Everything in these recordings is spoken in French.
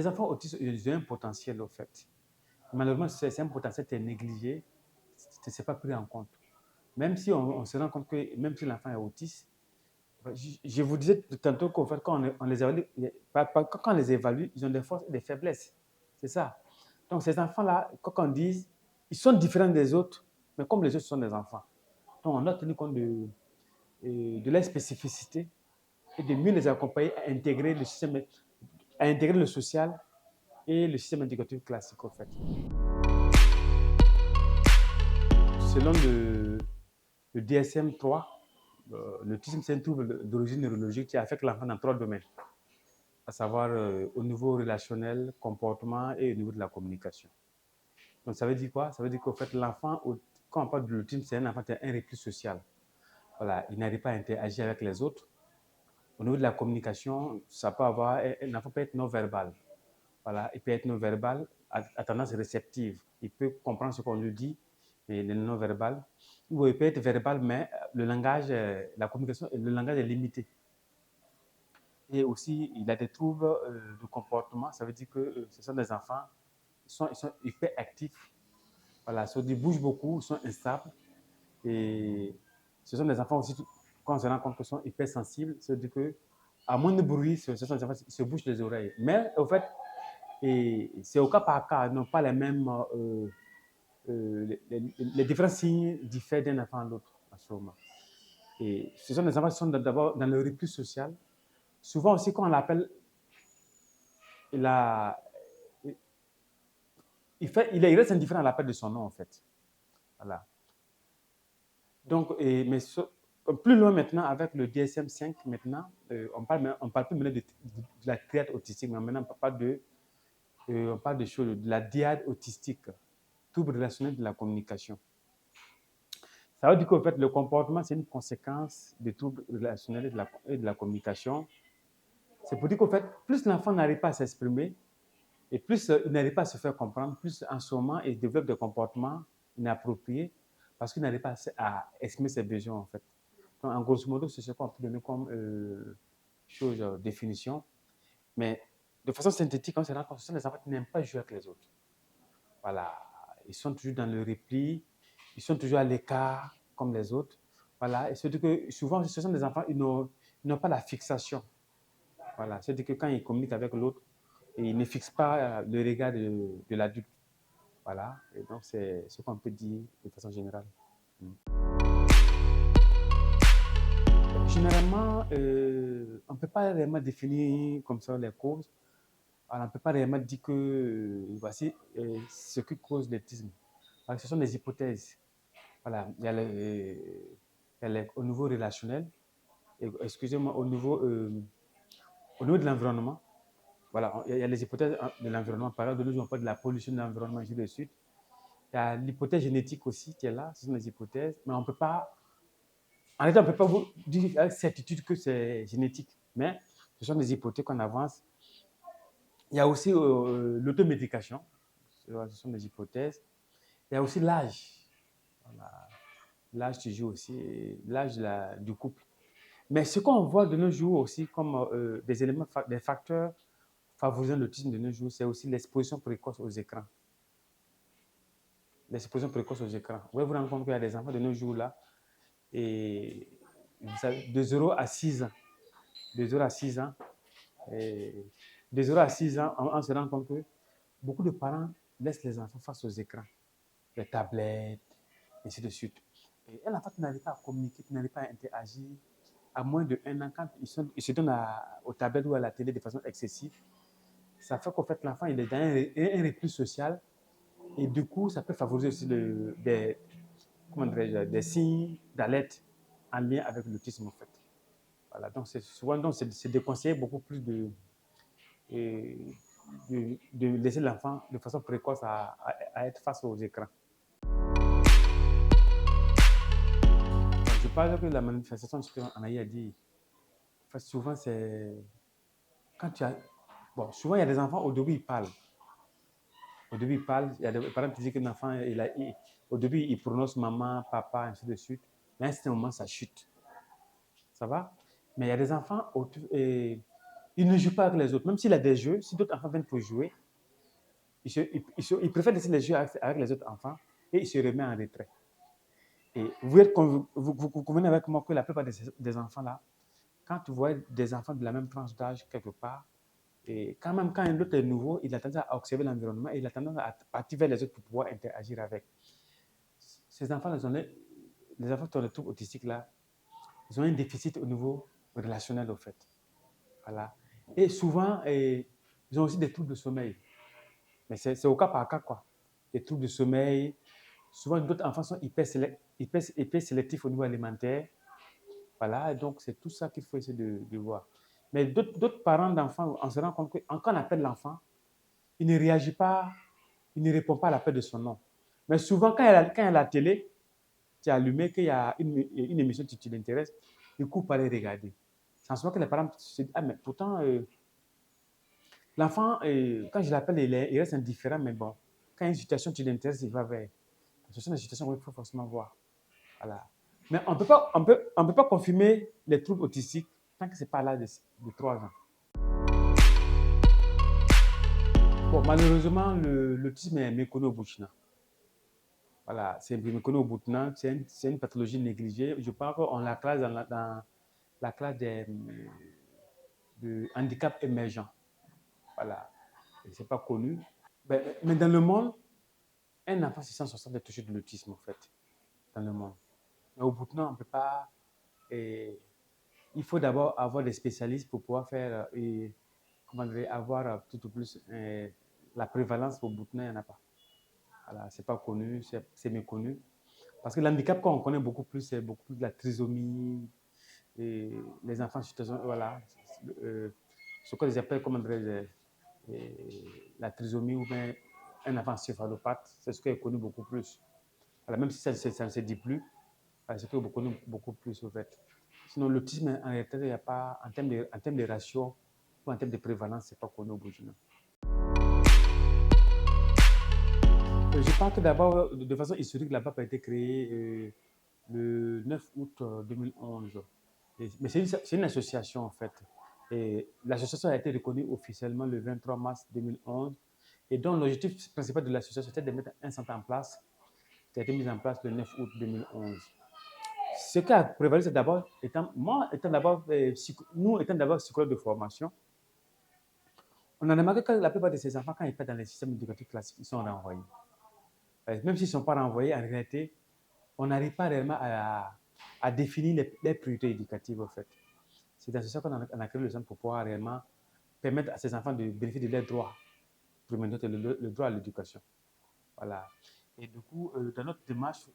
Les enfants autistes, ils ont un potentiel, au fait. Malheureusement, c'est un potentiel qui est négligé, ce n'est pas pris en compte. Même si on se rend compte que même si l'enfant est autiste, je vous disais tantôt qu'en fait, quand on les évalue, quand on les évalue, ils ont des forces et des faiblesses. C'est ça. Donc, ces enfants-là, quand on dit, ils sont différents des autres, mais comme les autres sont des enfants. Donc, on doit tenir compte de leur spécificité et de mieux les accompagner à intégrer le système, à intégrer le social et le système éducatif classique, en fait. Selon le DSM-3, l'autisme, c'est un trouble d'origine neurologique qui affecte l'enfant dans 3 domaines, à savoir au niveau relationnel, comportement et au niveau de la communication. Donc, ça veut dire quoi? Ça veut dire qu'en fait, l'enfant, quand on parle de l'autisme, c'est un enfant qui a un reclus social. Voilà, il n'arrive pas à interagir avec les autres. Au niveau de la communication, ça peut avoir, un enfant peut être non-verbal. Voilà, il peut être non-verbal à tendance réceptive. Il peut comprendre ce qu'on lui dit, mais il est non-verbal. Ou il peut être verbal, mais le langage, la communication, le langage est limité. Et aussi, il a des troubles de comportement. Ça veut dire que ce sont des enfants, ils sont hyper actifs. Voilà, ils bougent beaucoup, ils sont instables. Et ce sont des enfants aussi, quand on se rend compte qu'ils sont hyper sensibles, ça veut dire qu'à moins de bruit, ce sont des enfants qui se bouchent les oreilles. Mais au fait, c'est au cas par cas, ils n'ont pas les mêmes. Les différents signes diffèrent d'un enfant à l'autre à ce moment. Et ce sont des enfants qui sont d'abord dans le repli social. Souvent aussi, quand on l'appelle, il, a, il reste indifférent à l'appel de son nom, en fait. Voilà. Donc, mais plus loin maintenant, avec le DSM-5, maintenant, on parle plus maintenant de la triade autistique, mais maintenant on parle de choses, de la diade autistique, trouble relationnel de la communication. Ça veut dire qu'en fait, le comportement, c'est une conséquence des troubles relationnels et de la communication. C'est pour dire qu'en fait, plus l'enfant n'arrive pas à s'exprimer, et plus il n'arrive pas à se faire comprendre, plus en ce moment, il développe des comportements inappropriés parce qu'il n'arrive pas à exprimer ses besoins, en fait. Donc, en grosso modo, c'est ce qu'on peut donner comme définition. Mais de façon synthétique, on se rend compte que ce sont des enfants qui n'aiment pas jouer avec les autres. Voilà. Ils sont toujours dans le repli, ils sont toujours à l'écart, comme les autres. Voilà. Et c'est-à-dire que souvent, ce sont des enfants, ils n'ont pas la fixation. Voilà. C'est-à-dire que quand ils communiquent avec l'autre, ils ne fixent pas le regard de l'adulte. Voilà. Et donc, c'est ce qu'on peut dire de façon générale. Généralement, on ne peut pas réellement définir comme ça les causes. Alors, on ne peut pas réellement dire que voici ce qui cause l'autisme. Ce sont des hypothèses. Voilà. Au niveau relationnel, excusez-moi, au niveau de l'environnement. Voilà, il y a les hypothèses de l'environnement. Par exemple, de nous, on parle de la pollution de l'environnement, ainsi de suite. Il y a l'hypothèse génétique aussi qui est là. Ce sont des hypothèses, mais on ne peut pas. En réalité, on ne peut pas vous dire avec certitude que c'est génétique, mais ce sont des hypothèses qu'on avance. Il y a aussi l'automédication. Ce sont des hypothèses. Il y a aussi l'âge. Voilà. L'âge tu joues aussi, l'âge du couple. Mais ce qu'on voit de nos jours aussi comme des éléments, des facteurs favorisant l'autisme de nos jours, c'est aussi l'exposition précoce aux écrans. L'exposition précoce aux écrans. Vous vous rendre compte qu'il y a des enfants de nos jours là, et de 0 à 6 ans. De 0 à 6 ans. Et de 0 à 6 ans, on se rend compte que beaucoup de parents laissent les enfants face aux écrans, les tablettes, et ainsi de suite. Et un enfant qui n'arrive pas à communiquer, qui n'arrive pas à interagir, à moins de 1 an, quand il se donne aux tablettes ou à la télé de façon excessive, ça fait qu'en fait l'enfant il est dans un repli social et du coup ça peut favoriser aussi des signes d'alerte en lien avec l'autisme en fait. Voilà, donc c'est souvent c'est déconseillé beaucoup plus de laisser l'enfant de façon précoce à être face aux écrans. Je parle que la manifestation, ce qu'Anaï a dit, en fait, souvent c'est quand tu as. Bon, souvent il y a des enfants, au début ils parlent. Au début, il parle, il y a des parents qui disent qu'un enfant, au début, il prononce maman, papa, ainsi de suite. Mais à un certain moment, ça chute. Ça va? Mais il y a des enfants, ils il ne joue pas avec les autres. Même s'il a des jeux, si d'autres enfants viennent pour jouer, il préfère laisser les jeux avec les autres enfants et il se remet en retrait. Et vous convenez avec moi que la plupart des enfants là, quand tu vois des enfants de la même tranche d'âge quelque part, et quand même quand l'autre est nouveau, il a tendance à observer l'environnement et il a tendance à partir vers les autres pour pouvoir interagir avec. Ces enfants, les enfants qui ont le trouble autistique là, ils ont un déficit au niveau relationnel au fait. Voilà. Et souvent, ils ont aussi des troubles de sommeil. Mais c'est au cas par cas, quoi. Des troubles de sommeil. Souvent, d'autres enfants sont hyper sélectifs au niveau alimentaire. Voilà, et donc c'est tout ça qu'il faut essayer de voir. Mais d'autres parents d'enfants, on se rend compte que quand on appelle l'enfant, il ne réagit pas, il ne répond pas à l'appel de son nom. Mais souvent, quand il y a la télé, tu as allumé, qu'il y a une émission qui t'intéresse, il coupe par aller regarder. C'est en ce moment que les parents se disent, ah mais pourtant, l'enfant, quand je l'appelle, il reste indifférent, mais bon, quand il y a une situation qui l'intéresse, il va vers. Ce sont des situations où il faut forcément voir. Voilà. Mais on peut pas confirmer les troubles autistiques tant que ce n'est pas à l'âge de 3 ans. Bon, malheureusement, l'autisme est méconnu au Burkina. Voilà, c'est méconnu au Burkina, c'est une pathologie négligée. Je pense qu'on la classe dans la classe de handicap émergent. Voilà, ce n'est pas connu. Mais dans le monde, un enfant sur 160 est touché de l'autisme, en fait, dans le monde. Mais au Burkina, on ne peut pas. Il faut d'abord avoir des spécialistes pour pouvoir faire, comment dire, avoir tout au plus la prévalence au Burkina, il n'y en a pas. Voilà, ce n'est pas connu, c'est méconnu. Parce que l'handicap qu'on connaît beaucoup plus, c'est beaucoup plus de la trisomie, et les enfants en situation, voilà, ce qu'on appelle, comment dire, la trisomie ou bien un enfant céphalopathe, c'est ce qui est connu beaucoup plus. Voilà, même si ça ne se dit plus, c'est ce qui est connu beaucoup plus au fait. Sinon, l'autisme, en réalité, il n'y a pas, en termes de ratio ou en termes de prévalence, ce n'est pas connu au Burkina. Je pense que d'abord, de façon historique, la BAP a été créée le 9 août 2011. Mais c'est une association, en fait. L'association a été reconnue officiellement le 23 mars 2011. Et donc, l'objectif principal de l'association, c'était de mettre un centre en place, qui a été mis en place le 9 août 2011. Ce qui a prévalu, c'est d'abord, nous étant d'abord psychologues de formation, on a remarqué que la plupart de ces enfants, quand ils partent dans les systèmes éducatifs classiques, ils sont renvoyés. Même s'ils ne sont pas renvoyés, en réalité, on n'arrive pas réellement à définir les priorités éducatives, en fait. C'est dans ce sens qu'on a créé le centre pour pouvoir réellement permettre à ces enfants de bénéficier de leurs droits, le droit à l'éducation. Voilà. Et du coup, dans notre démarche,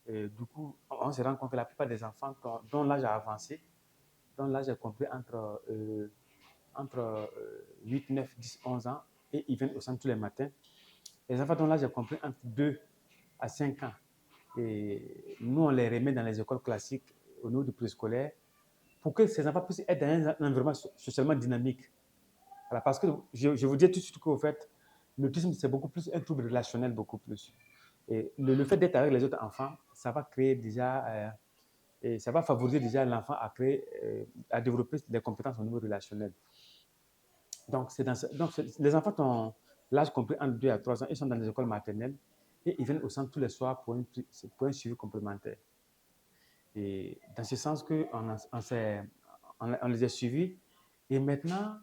du coup, on se rend compte que la plupart des enfants dont l'âge a avancé, dont l'âge est compris entre 8, 9, 10, 11 ans, et ils viennent au centre tous les matins. Les enfants dont l'âge est compris entre 2 à 5 ans. Et nous, on les remet dans les écoles classiques au niveau du préscolaire pour que ces enfants puissent être dans un environnement socialement dynamique. Voilà, parce que je vous dis tout de suite qu'au fait, l'autisme, c'est beaucoup plus un trouble relationnel, beaucoup plus. Et le fait d'être avec les autres enfants, ça va créer déjà, et ça va favoriser déjà l'enfant à développer des compétences au niveau relationnel. Donc, les enfants qui ont l'âge compris entre 2 à 3 ans, ils sont dans les écoles maternelles et ils viennent au centre tous les soirs pour un suivi complémentaire. Et dans ce sens on les a suivis. Et maintenant,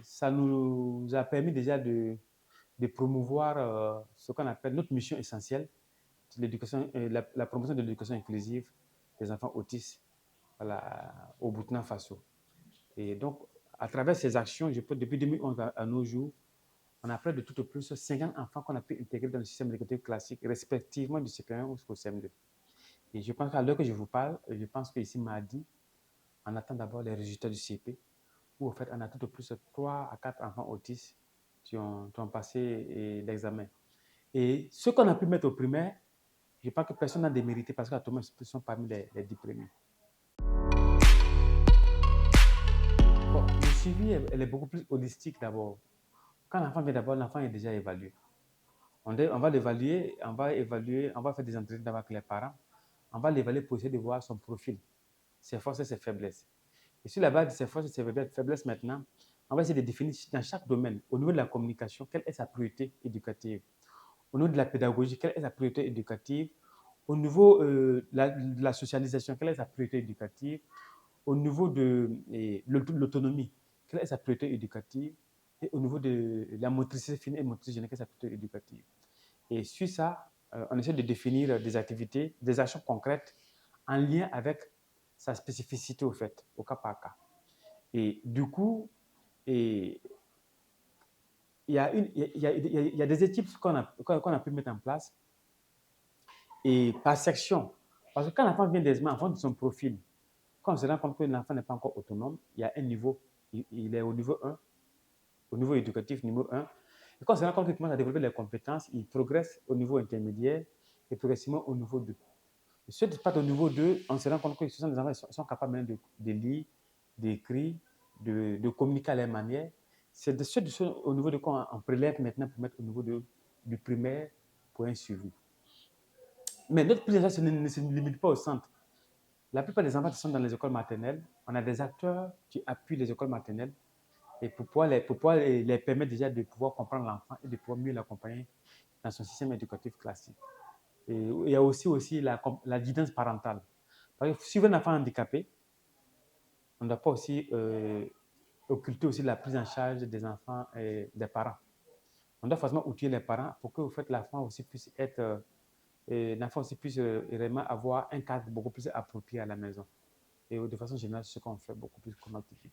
ça nous a permis déjà de promouvoir ce qu'on appelle notre mission essentielle, la promotion de l'éducation inclusive des enfants autistes, voilà, au Burkina Faso. Et donc, à travers ces actions, depuis 2011 à nos jours, on a près de tout au plus 50 enfants qu'on a pu intégrer dans le système éducatif classique, respectivement du CP1 jusqu'au CM2. Et je pense qu'à l'heure que je vous parle, je pense qu'ici, mardi, on attend d'abord les résultats du CP, où en fait, on a tout au plus 3 à 4 enfants autistes qui ont passé l'examen. Et ceux qu'on a pu mettre au primaire, je pense que personne n'a démérité parce qu'à tout le monde, ils sont parmi les 10 premiers. Bon, le suivi, elle est beaucoup plus holistique d'abord. Quand l'enfant vient d'abord, l'enfant est déjà évalué. On va l'évaluer, on va faire des entretiens avec les parents. On va l'évaluer pour essayer de voir son profil, ses forces et ses faiblesses. Et sur la base de ses forces et de ses faiblesses maintenant, on va essayer de définir dans chaque domaine, au niveau de la communication, quelle est sa priorité éducative. Au niveau de la pédagogie, quelle est sa priorité éducative. Au niveau de la socialisation, quelle est sa priorité éducative. Au niveau de l'autonomie, quelle est sa priorité éducative. Et au niveau de la motricité fine et motricité générale, quelle est sa priorité éducative. Et sur ça, on essaie de définir des activités, des actions concrètes en lien avec sa spécificité au fait, au cas par cas. Et du coup, et, il y a des équipes qu'on a pu mettre en place et par section. Parce que quand l'enfant vient d'Esma, en fonction de son profil, quand on se rend compte que l'enfant n'est pas encore autonome, il y a un niveau, il est au niveau 1, au niveau éducatif niveau 1. Et quand on se rend compte qu'il commence à développer les compétences, il progresse au niveau intermédiaire et progressivement au niveau 2. Et ceux qui partent au niveau 2, on se rend compte que ce sont des enfants qui sont capables de lire, d'écrire, de communiquer à leur manière. C'est de ceux au niveau de quoi on prélève maintenant pour mettre au niveau du primaire pour un suivi. Mais notre prise en charge ne se limite pas au centre. La plupart des enfants qui sont dans les écoles maternelles, on a des acteurs qui appuient les écoles maternelles et pour pouvoir les permettre déjà de pouvoir comprendre l'enfant et de pouvoir mieux l'accompagner dans son système éducatif classique. Et il y a aussi la guidance parentale. Parce que si vous avez un enfant handicapé, on ne doit pas aussi occulter aussi la prise en charge des enfants et des parents. On doit forcément outiller les parents pour que l'enfant aussi puisse être, l'enfant aussi puisse vraiment avoir un cadre beaucoup plus approprié à la maison. Et de façon générale, c'est ce qu'on fait beaucoup plus comme activité.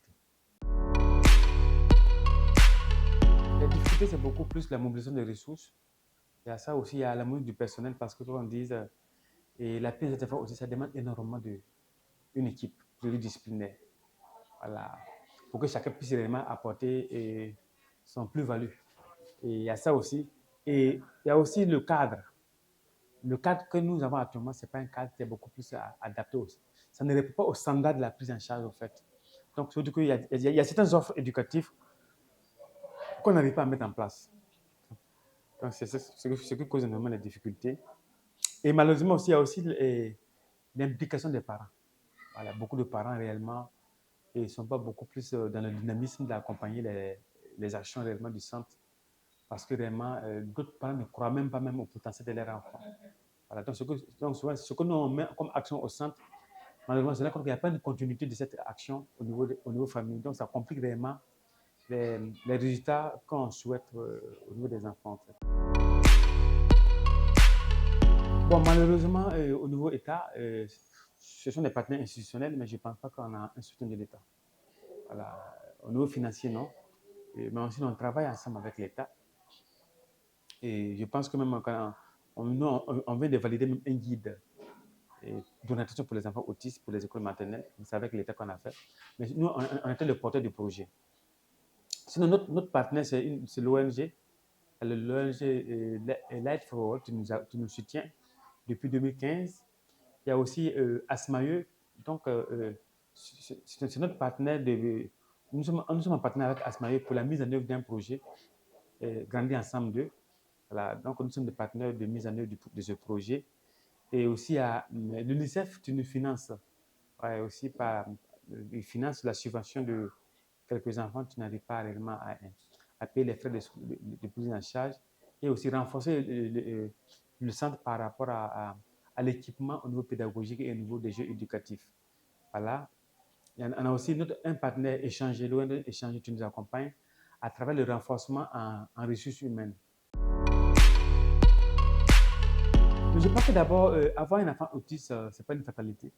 La difficulté, c'est beaucoup plus la mobilisation des ressources. Il y a ça aussi, il y a la mobilisation du personnel parce que, comme on dit, et la prise des enfants aussi, ça demande énormément d'une équipe pluridisciplinaire. Voilà. Pour que chacun puisse réellement apporter son plus-value. Et il y a ça aussi. Et il y a aussi le cadre. Le cadre que nous avons actuellement, ce n'est pas un cadre qui est beaucoup plus adapté aussi. Ça ne répond pas au standard de la prise en charge, en fait. Donc, ça veut dire qu'il y a certaines offres éducatives qu'on n'arrive pas à mettre en place. Donc, c'est ce qui cause énormément de difficultés. Et malheureusement aussi, il y a aussi l'implication des parents. Voilà, beaucoup de parents réellement ne sont pas beaucoup plus dans le dynamisme d'accompagner les actions réellement du centre parce que réellement, d'autres parents ne croient même pas même au potentiel de leur enfant. Voilà, donc, souvent, ce que nous on met comme action au centre, malheureusement, c'est là qu'il n'y a pas de continuité de cette action au niveau famille. Donc, ça complique réellement les résultats qu'on souhaite au niveau des enfants. En fait. Bon, malheureusement, au niveau État, ce sont des partenaires institutionnels, mais je ne pense pas qu'on a un soutien de l'État. Voilà. Au niveau financier, non. Mais aussi, on travaille ensemble avec l'État. Et je pense que même quand on vient de valider même un guide d'orientation pour les enfants autistes, pour les écoles maternelles. C'est avec l'État qu'on a fait. Mais nous, on était le porteur du projet. Sinon, notre partenaire, c'est l'ONG. L'ONG Light for All qui nous soutient depuis 2015. Il y a aussi Asmae. Donc, c'est notre partenaire. Nous sommes en partenariat avec Asmae pour la mise en œuvre d'un projet Grandir ensemble 2. Voilà. Donc, nous sommes des partenaires de mise en œuvre de ce projet. Et aussi à l'UNICEF, tu nous finances. Ouais, aussi il finance la subvention de quelques enfants qui n'arrivent pas réellement à payer les frais de prise en charge et aussi renforcer le centre par rapport à l'équipement au niveau pédagogique et au niveau des jeux éducatifs. Voilà. On a aussi un partenaire échangé, l'ONG échangé qui nous accompagne à travers le renforcement en ressources humaines. Mais je pense que d'abord, avoir un enfant autiste, ce n'est pas une fatalité.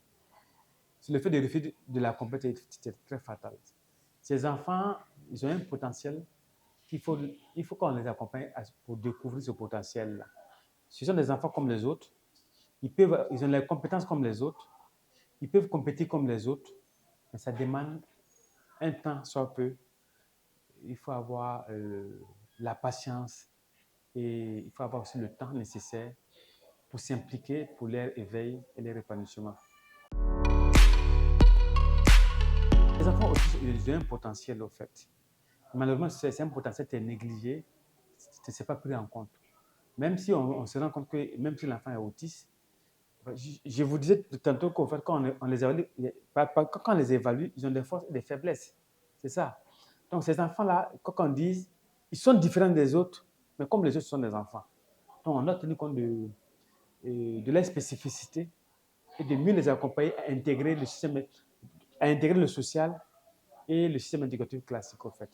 C'est le fait de refuser de la compétence est très fatal. Ces enfants, ils ont un potentiel il faut qu'on les accompagne pour découvrir ce potentiel-là. Ce sont des enfants comme les autres. Ils ont les compétences comme les autres. Ils peuvent compétir comme les autres. Mais ça demande un temps, soit peu. Il faut avoir la patience et il faut avoir aussi le temps nécessaire pour s'impliquer pour leur éveil et leur épanouissement. Les enfants autistes, ils ont un potentiel, au fait. Malheureusement, c'est un potentiel qui est négligé, ce n'est pas pris en compte. Même si on se rend compte que même si l'enfant est autiste, Je vous disais tantôt qu'en fait, quand on les évalue, quand on les évalue, ils ont des forces et des faiblesses. C'est ça. Donc, ces enfants-là, quand on dit, ils sont différents des autres, mais comme les autres sont des enfants. Donc, on doit tenir compte de leur spécificité et de mieux les accompagner à intégrer le système, à intégrer le social et le système éducatif classique, en fait.